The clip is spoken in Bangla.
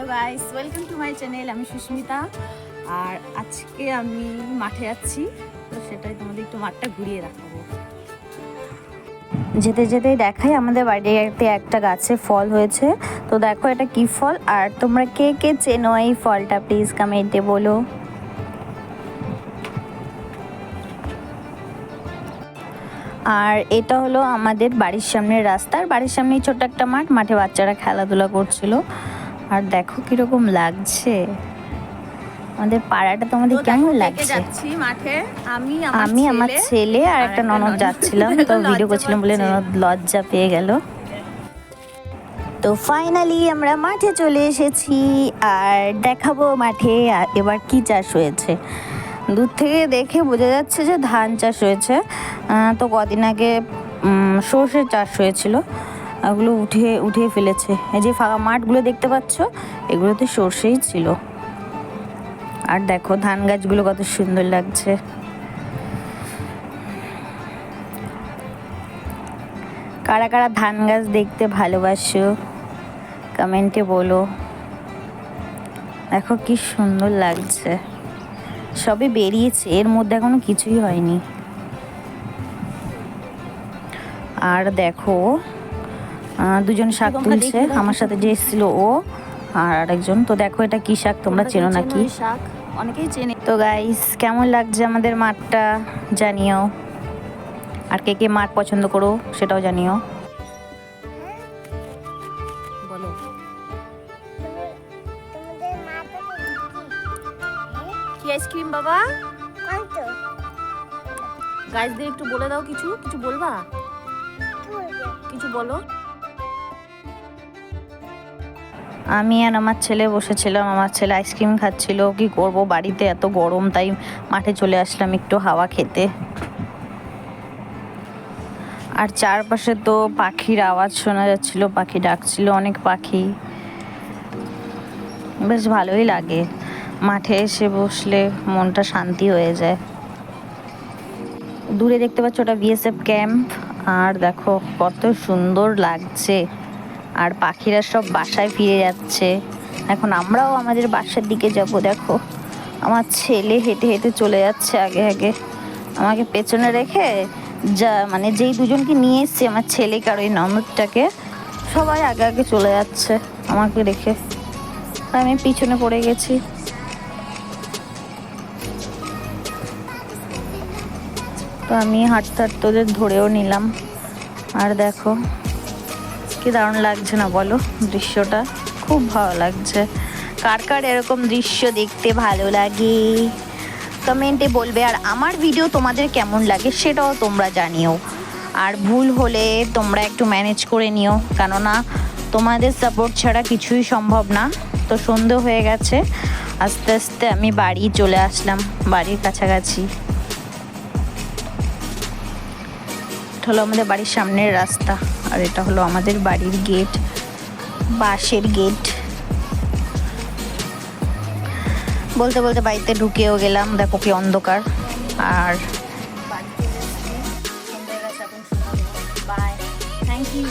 Hello guys, welcome to my channel. আমি সুস্মিতা, আর আজকে আমি মাঠে যাচ্ছি, তো সেটাই তোমাদের একটু মাঠটা ঘুরিয়ে দেখাবো। যেতে যেতেই দেখাই আমাদের বাড়িতে একটা গাছে ফল হয়েছে, তো দেখো এটা কি ফল, আর তোমরা কে কে চেনো এই ফলটা প্লিজ কমেন্টে বলো। আর এটা হলো আমাদের বাড়ির সামনের রাস্তা, আর বাড়ির সামনেই ছোট্ট একটা মাঠ, মাঠে বাচ্চারা খেলাধুলা করছিল। আর দেখো কিরকম লাগছে আমাদের পাড়াটা, তোমাদের কেমন লাগছে? যাচ্ছি মাঠে আমি আমার ছেলে আর একটা ননদ যাচ্ছিলাম, তো ভিডিও করছিলাম বলে ননদ লজ্জা পেয়ে গেল। তো ফাইনালি আমরা মাঠে চলে এসেছি, আর দেখাবো মাঠে এবার কি চাষ হয়েছে। দূর থেকে দেখে বোঝা যাচ্ছে যে ধান চাষ হয়েছে। তো কদিন আগে সর্ষের চাষ হয়েছিল, ওগুলো উঠিয়ে ফেলেছে। এই যে ফাঁকা মাঠগুলো দেখতে পাচ্ছ, এগুলোতে সর্ষেই ছিল। আর দেখো ধান গাছগুলো কত সুন্দর লাগছে। কারা কারা ধান গাছ দেখতে ভালোবাসো কমেন্টে বলো। দেখো কি সুন্দর লাগছে, সবে বেরিয়েছে, এর মধ্যে এখনো কিছুই হয়নি। আর দেখো দুজন শাক তুলছে, আমার সাথে যে এসেছিল ও আর আরেকজন। তো দেখো এটা কি শাক, তোমরা চেনো নাকি? শাক অনেকেই চেনে। তো গাইস, কেমন লাগছে আমাদের মাঠটা জানিও, আর কে কে মাঠ পছন্দ করো সেটাও জানিও। বলো কি আইসক্রিম বাবা? গাইসদের একটু বলে দাও, কিছু বলবা, কিছু বলো। আমি আর আমার ছেলে বসেছিলাম, আমার ছেলে আইসক্রিম খাচ্ছিল। কি করব, বাড়িতে এত গরম, তাই মাঠে চলে আসলাম একটু হাওয়া খেতে। আর চারপাশে তো পাখির আওয়াজ শোনা যাচ্ছিল, পাখি ডাকছিল, অনেক পাখি। বেশ ভালোই লাগে মাঠে এসে বসলে, মনটা শান্তি হয়ে যায়। দূরে দেখতে পাচ্ছ ওটা বিএসএফ ক্যাম্প, আর দেখো কত সুন্দর লাগছে। আর পাখিরা সব বাসায় ফিরে যাচ্ছে। এখন আমরাও আমাদের বাসার দিকে যাব। দেখো আমার ছেলে হেঁটে হেঁটে চলে যাচ্ছে আগে আগে, আমাকে পেছনে রেখে। যেই দুজনকে নিয়ে এসছি, আমার ছেলেকে আর ওই ননদটাকে, সবাই আগে আগে চলে যাচ্ছে আমাকে রেখে, আমি পিছনে পড়ে গেছি। তো আমি হাঁটতে হাঁটতে ওদের ধরেও নিলাম। আর দেখো কি দারুণ লাগছে না বলো, দৃশ্যটা খুব ভালো লাগছে। কার কার এরকম দৃশ্য দেখতে ভালো লাগে কমেন্টে বলবে, আর আমার ভিডিও তোমাদের কেমন লাগে সেটাও তোমরা জানিও। আর ভুল হলে তোমরা একটু ম্যানেজ করে নিও, কেননা তোমাদের সাপোর্ট ছাড়া কিছুই সম্ভব না। তো সন্ধে হয়ে গেছে, আস্তে আস্তে আমি বাড়ি চলে আসলাম, বাড়ির কাছাকাছি। এটা হলো আমাদের বাড়ির সামনের রাস্তা, আর এটা হলো আমাদের বাড়ির গেট, বাঁশের গেট। বলতে বলতে বাড়িতে ঢুকেও গেলাম, দেখো কি অন্ধকার। আর বাড়িতে বাই, থ্যাংক ইউ।